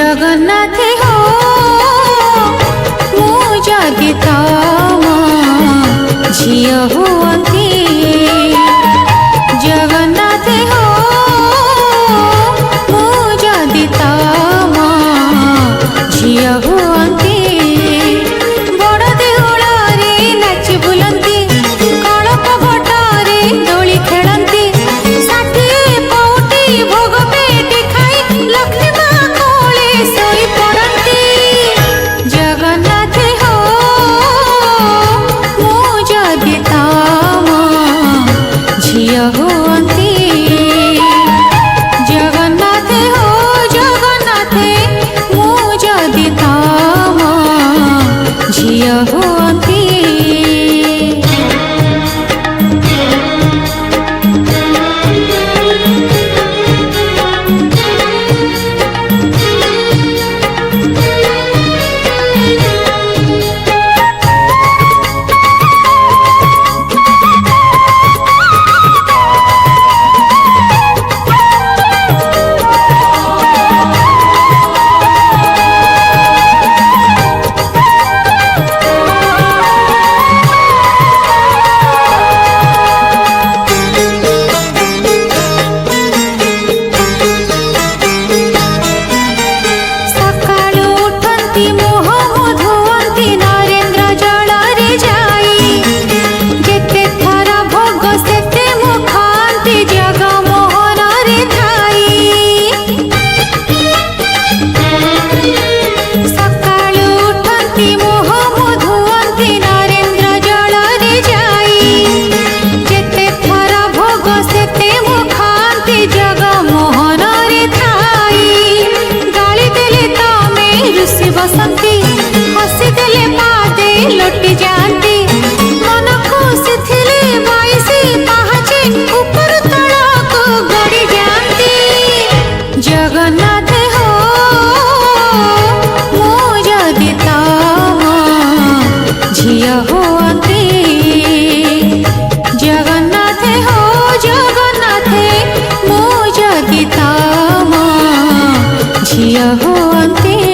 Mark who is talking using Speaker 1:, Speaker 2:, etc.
Speaker 1: जगन्नाथ हो मु जदि तम झिय हुअंती जगन्नाथ हो मु जदि तम झिय हुअंती बड़ देउल रे नाची बुलंती कलप भटरे दोली खेलंती साठी पौटी भोग पेटी खाई लक्ष्मी माँ कोले सोई पड़ंती जगन्नाथ हो मु जदि तम झिय हुअंती जगन्नाथ हो जगन्नाथ मु जदि तम झिय हुअंती बसंती हसी देले पादे लुटी जाती मन खुशी थिले बाईसी पहाचे ऊपर तलक गड़ी जाती जगन्नाथ हो मु जदि तम झिय हुअंती जगन्नाथ हो जगन्नाथ मु जदि तम झिय हुअंती।